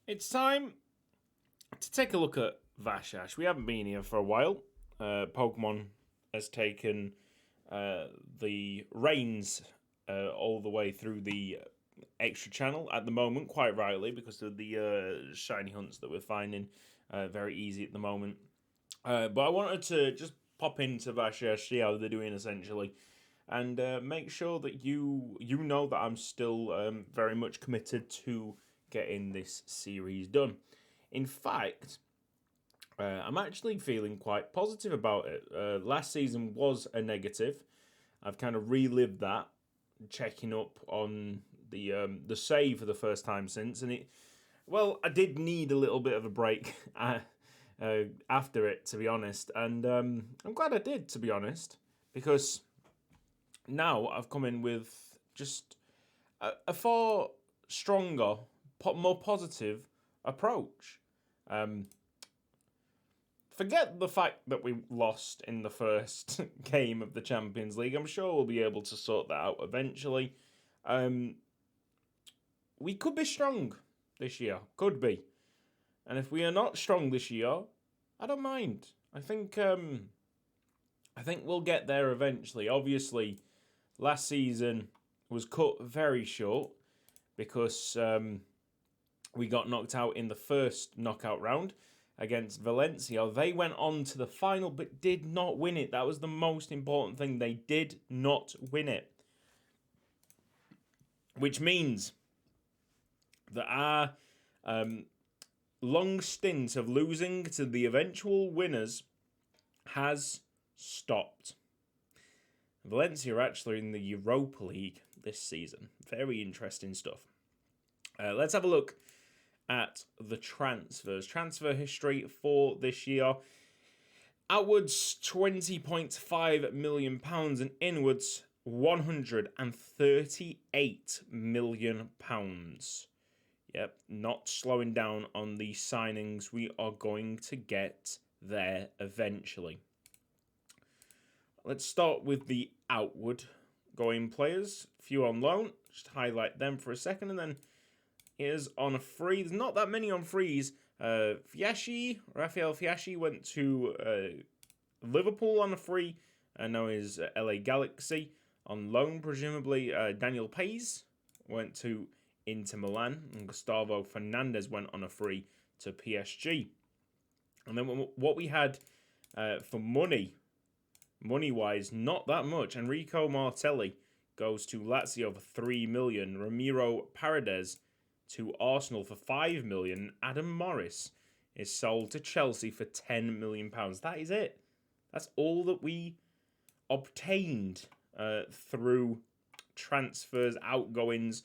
It's time to take a look at Vasas. We haven't been here for a while. Pokemon has taken the reins all the way through the extra channel at the moment, quite rightly, because of the shiny hunts that we're finding very easy at the moment. But I wanted to just pop into Vasas, see how they're doing essentially, and make sure that you know that I'm still very much committed to getting this series done. In fact, I'm actually feeling quite positive about it. Last season was a negative. I've kind of relived that, checking up on the save for the first time since, and I did need a little bit of a break after it, to be honest, and I'm glad I did, to be honest, because now I've come in with just a far stronger, more positive approach. Forget the fact that we lost in the first game of the Champions League. I'm sure we'll be able to sort that out eventually. We could be strong this year. Could be. And if we are not strong this year, I don't mind. I think we'll get there eventually. Obviously, last season was cut very short because we got knocked out in the first knockout round against Valencia. They went on to the final but did not win it. That was the most important thing. They did not win it. Which means that our long stint of losing to the eventual winners has stopped. Valencia are actually in the Europa League this season. Very interesting stuff. Let's have a look at the transfers. Transfer history for this year. Outwards, £20.5 million and inwards, £138 million. Yep, not slowing down on the signings. We are going to get there eventually. Let's start with the outward going players. A few on loan. Just highlight them for a second, and then here's on a free. There's not that many on frees. Rafael Fiaschi went to Liverpool on a free, and now is LA Galaxy on loan, presumably. Daniel Paes went to Inter Milan, and Gustavo Fernandez went on a free to PSG. And then what we had for money-wise, not that much. Enrico Martelli goes to Lazio for $3 million. Ramiro Paredes to Arsenal for $5 million. Adam Morris is sold to Chelsea for £10 million. That is it. That's all that we obtained through transfers, outgoings.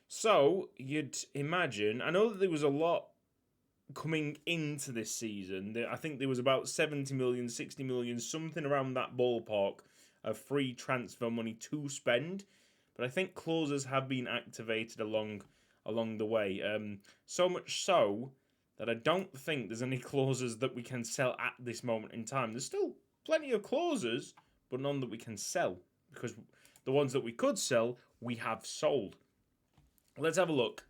So you'd imagine, I know that there was a lot coming into this season. I think there was about 70 million, 60 million, something around that ballpark of free transfer money to spend. But I think clauses have been activated along the way. So much so that I don't think there's any clauses that we can sell at this moment in time. There's still plenty of clauses, but none that we can sell, because the ones that we could sell, we have sold. Let's have a look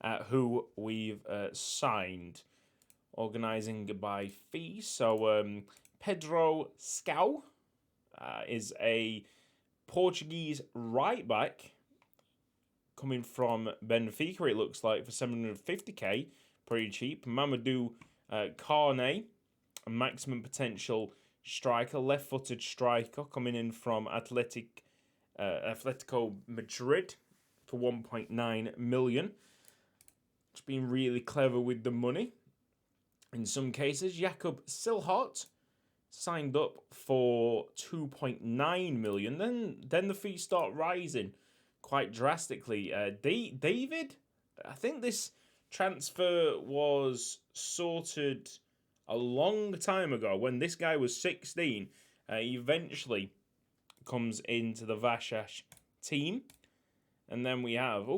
at who we've signed. Organising by fee. So Pedro Scau is a Portuguese right back coming from Benfica, it looks like, for 750k. Pretty cheap. Mamadou Carne, a maximum potential striker, left-footed striker, coming in from Atletico Madrid for 1.9 million. It's been really clever with the money. In some cases, Jakob Silhart signed up for 2.9 million. Then the fees start rising quite drastically. David, I think this transfer was sorted a long time ago when this guy was 16. He eventually comes into the Vasas team. And then we have,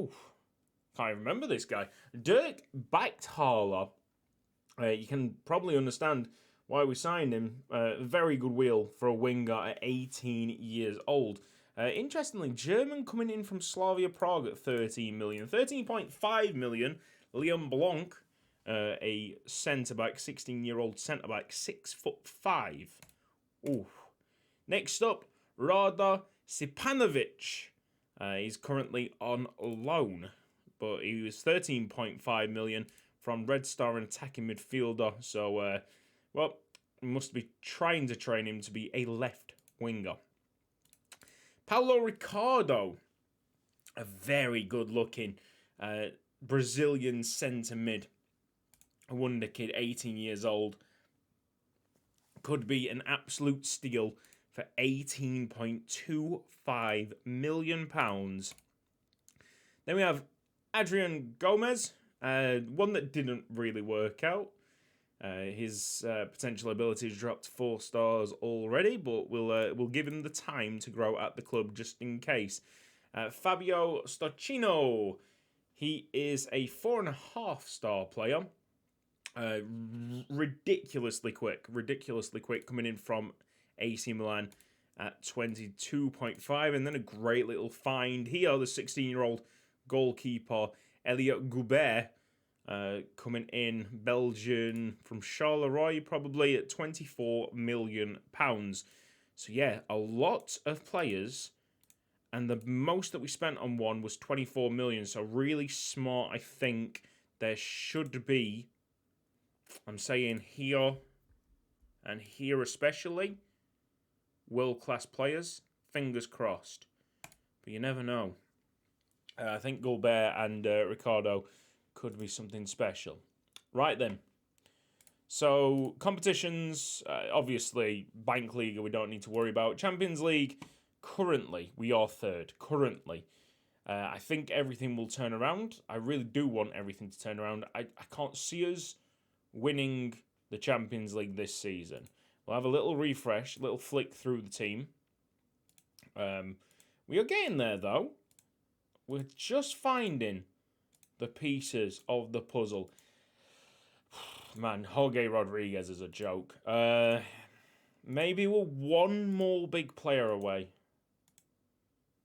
can't remember this guy, Dirk Beichthaler. You can probably understand why we signed him. Very good wheel for a winger at 18 years old. Interestingly, German coming in from Slavia Prague at 13 million. 13.5 million, Leon Blanc a centre-back, 16-year-old centre-back, 6'5". Ooh. Next up, Rada Sipanovic. He's currently on loan, but he was 13.5 million from Red Star, an attacking midfielder. So, well, must be trying to train him to be a left winger. Paulo Ricardo, a very good-looking Brazilian centre mid, a wonder kid, 18 years old, could be an absolute steal for £18.25 million. Then we have Adrian Gomez, one that didn't really work out. His potential abilities dropped 4 stars already, but we'll give him the time to grow at the club just in case. Fabio Stocchino, he is a 4.5-star player. Ridiculously quick, coming in from AC Milan at 22.5, and then a great little find here, the 16-year-old goalkeeper Elliot Goubert, coming in, Belgian, from Charleroi, probably at £24 million. So yeah, a lot of players, and the most that we spent on one was 24 million, so really smart. I think there should be, I'm saying here and here especially, world-class players. Fingers crossed. But you never know. I think Gilbert and Ricardo could be something special. Right then. So, competitions, obviously, Bank League we don't need to worry about. Champions League, currently, we are third. Currently. I think everything will turn around. I really do want everything to turn around. I can't see us winning the Champions League this season. We'll have a little refresh, a little flick through the team. We are getting there, though. We're just finding the pieces of the puzzle. Man, Jorge Rodriguez is a joke. Maybe we're one more big player away.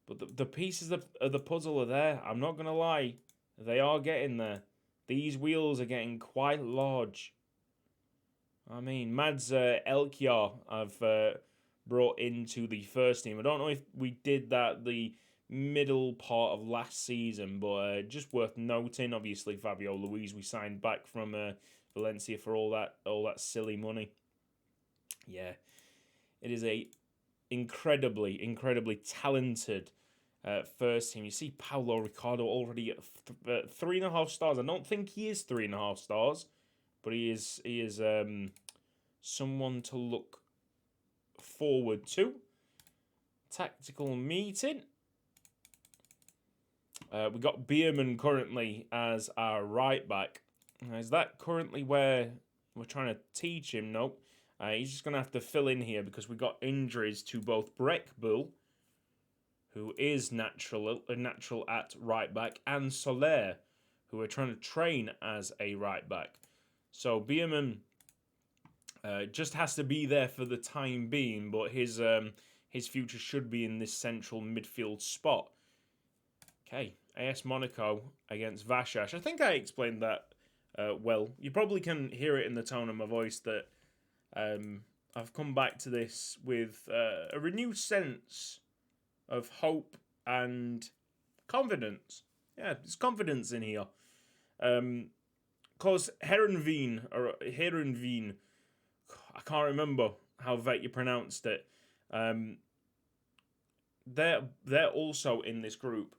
But the pieces of the puzzle are there. I'm not going to lie. They are getting there. These wheels are getting quite large. I mean, Mads Elkjaer I've brought into the first team. I don't know if we did that the middle part of last season, but just worth noting. Obviously, Fabio Luiz we signed back from Valencia for all that silly money. Yeah, it is a incredibly talented first team. You see Paulo Ricardo already at 3.5 stars. I don't think he is 3.5 stars, but he is someone to look forward to. Tactical meeting. We got Bierman currently as our right back. Is that currently where we're trying to teach him? Nope. He's just going to have to fill in here because we got injuries to both Breckbull, who is natural at right back, and Soler, who are trying to train as a right back. So Bierman just has to be there for the time being, but his future should be in this central midfield spot. Okay, AS Monaco against Vasas. I think I explained that well. You probably can hear it in the tone of my voice that I've come back to this with a renewed sense of hope and confidence. Yeah, there's confidence in here. Because Herenveen, I can't remember how you pronounced it. They're also in this group.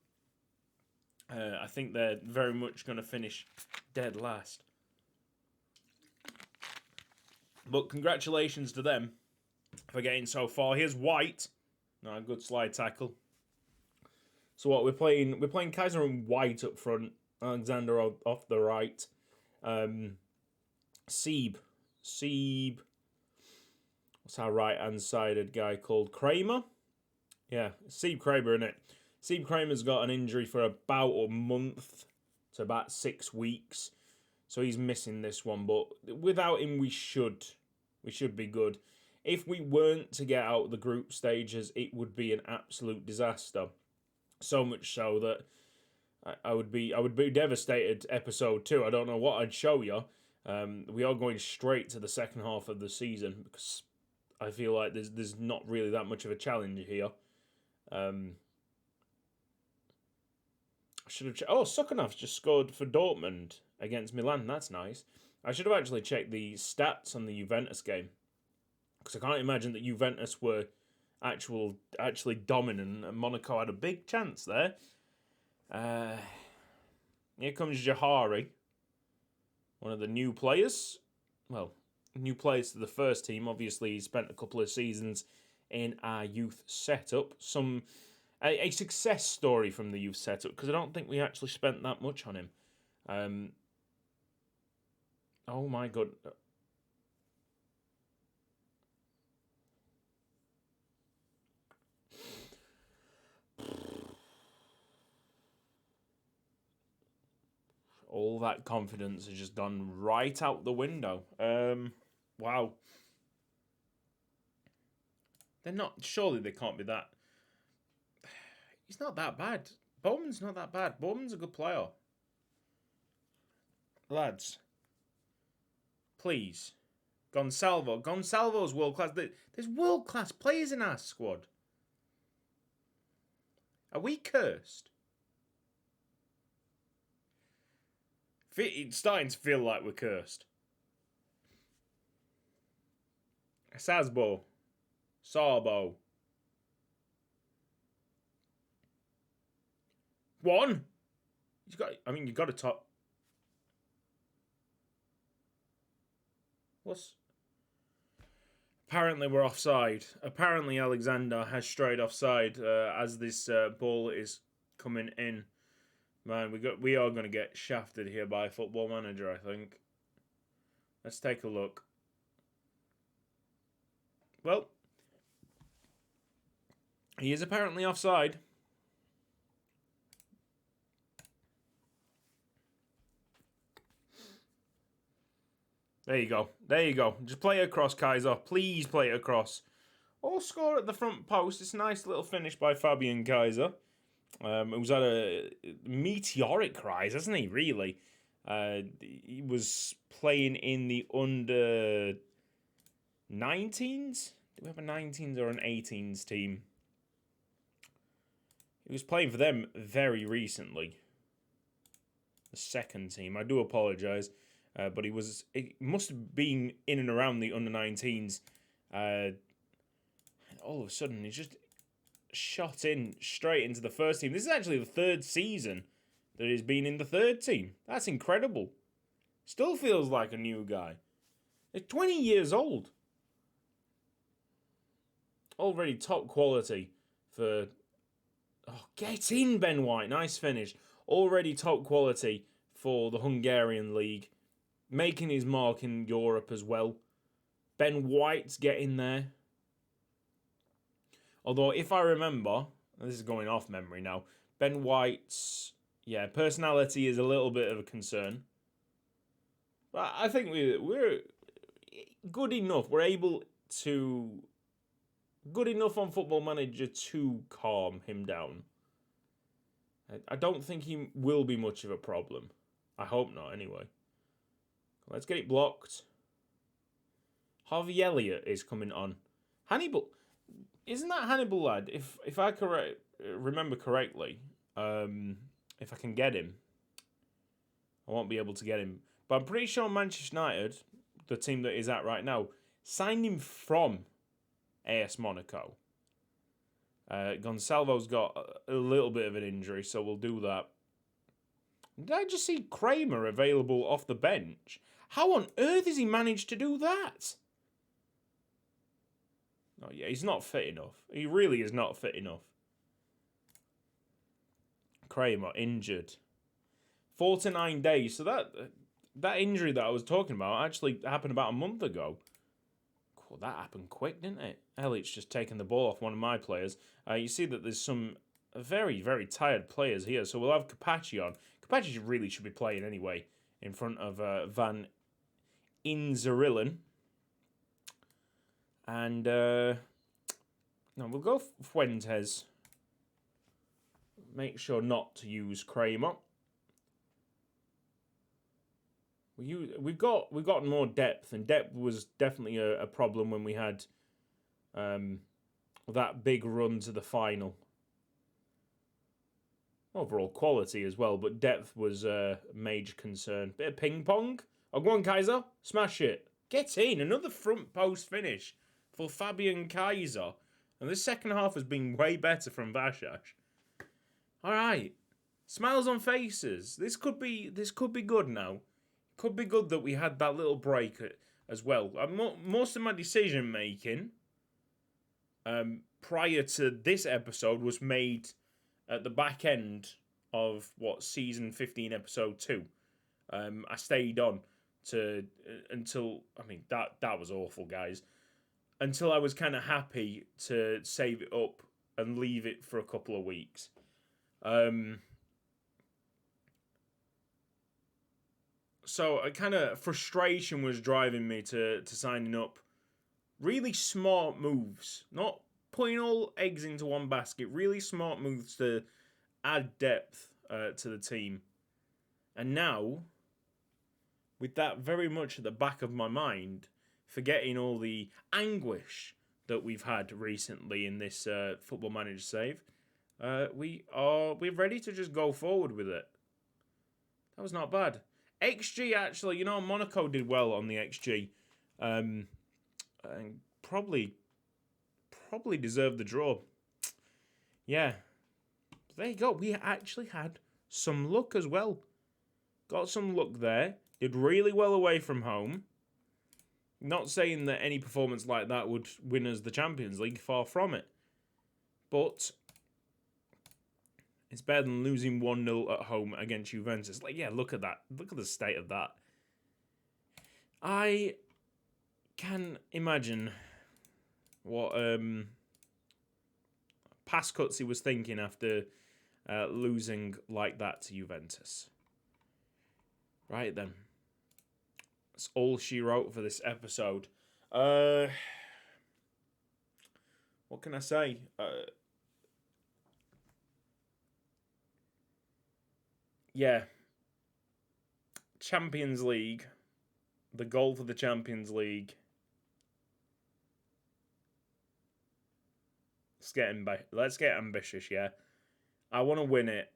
I think they're very much going to finish dead last. But congratulations to them for getting so far. Here's White. No, a good slide tackle. So what we're playing Kaiser and White up front. Alexander off the right. Sieb. What's our right-hand sided guy called? Kramer? Yeah, Sieb Kramer, innit? Sieb Kramer's got an injury for about a month to about 6 weeks. So he's missing this one. But without him, we should be good. If we weren't to get out the group stages, it would be an absolute disaster. So much so that I would be devastated. Episode 2. I don't know what I'd show you. We are going straight to the second half of the season because I feel like there's not really that much of a challenge here. I should have. Sukanov's just scored for Dortmund against Milan. That's nice. I should have actually checked the stats on the Juventus game because I can't imagine that Juventus were actually dominant and Monaco had a big chance there. Here comes Jahari, one of the new players. Well, new players to the first team. Obviously, he spent a couple of seasons in our youth setup. A success story from the youth setup because I don't think we actually spent that much on him. Oh my god. All that confidence has just gone right out the window. Wow. They're not. Surely they can't be that. He's not that bad. Bowman's not that bad. Bowman's a good player. Lads. Please. Gonsalvo's world class. There's world class players in our squad. Are we cursed? It's starting to feel like we're cursed. Sasbo. Sarbo. One. You've got to top. What's? Apparently we're offside. Apparently Alexander has strayed offside as this ball is coming in. Man, we are going to get shafted here by Football Manager, I think. Let's take a look. Well, he is apparently offside. There you go. There you go. Just play it across, Kaiser. Please play it across. Or score at the front post. It's a nice little finish by Fabian Kaiser. It was at a meteoric rise, hasn't he, really? He was playing in the under 19s? Do we have a 19s or an 18s team? He was playing for them very recently. The second team. I do apologise. But he must have been in and around the under 19s. All of a sudden, he's just shot in straight into the first team. This is actually the third season that he's been in the third team. That's incredible. Still feels like a new guy. He's 20 years old. Already top quality for... Oh, get in, Ben White. Nice finish. Already top quality for the Hungarian league. Making his mark in Europe as well. Ben White's getting there. Although, if I remember, this is going off memory now, Ben White's, personality is a little bit of a concern. But I think we're good enough. We're able to... Good enough on Football Manager to calm him down. I don't think he will be much of a problem. I hope not, anyway. Let's get it blocked. Harvey Elliott is coming on. Hannibal... Isn't that Hannibal lad? If I remember correctly, if I can get him, I won't be able to get him. But I'm pretty sure Manchester United, the team that he's at right now, signed him from AS Monaco. Gonsalvo's got a little bit of an injury, so we'll do that. Did I just see Kramer available off the bench? How on earth has he managed to do that? Oh yeah, he's not fit enough. He really is not fit enough. Kramer injured. 49 days. So that injury that I was talking about actually happened about a month ago. Cool, that happened quick, didn't it? Elliott's just taken the ball off one of my players. You see that there's some very, very tired players here. So we'll have Capacci on. Capacci really should be playing anyway in front of Van Inzerillen. And no, we'll go Fuentes. Make sure not to use Kramer. we've got more depth, and depth was definitely a problem when we had that big run to the final. Overall quality as well, but depth was a major concern. Bit of ping pong. Oh, go on, Kaiser. Smash it. Get in. Another front post finish for Fabian Kaiser. And the second half has been way better from Vasas. All right. Smiles on faces. This could be good now. Could be good that we had that little break as well. Most of my decision making prior to this episode was made at the back end of season 15, episode 2. I stayed on until that was awful, guys. Until I was kind of happy to save it up and leave it for a couple of weeks. So a kind of frustration was driving me to signing up. Really smart moves, not putting all eggs into one basket. Really smart moves to add depth to the team. And now, with that very much at the back of my mind, forgetting all the anguish that we've had recently in this Football Manager save, we're ready to just go forward with it. That was not bad. XG, actually, Monaco did well on the XG. And probably deserved the draw. Yeah. There you go. We actually had some luck as well. Got some luck there. Did really well away from home. Not saying that any performance like that would win us the Champions League. Far from it. But it's better than losing 1-0 at home against Juventus. Look at that. Look at the state of that. I can imagine what Pascuzzi was thinking after losing like that to Juventus. Right then. That's all she wrote for this episode. What can I say? Yeah. Champions League. The goal for the Champions League. Let's get ambitious, yeah? I want to win it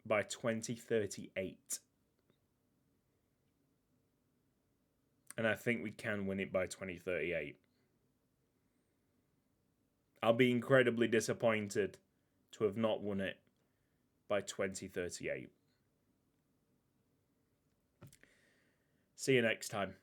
by 2038. And I think we can win it by 2038. I'll be incredibly disappointed to have not won it by 2038. See you next time.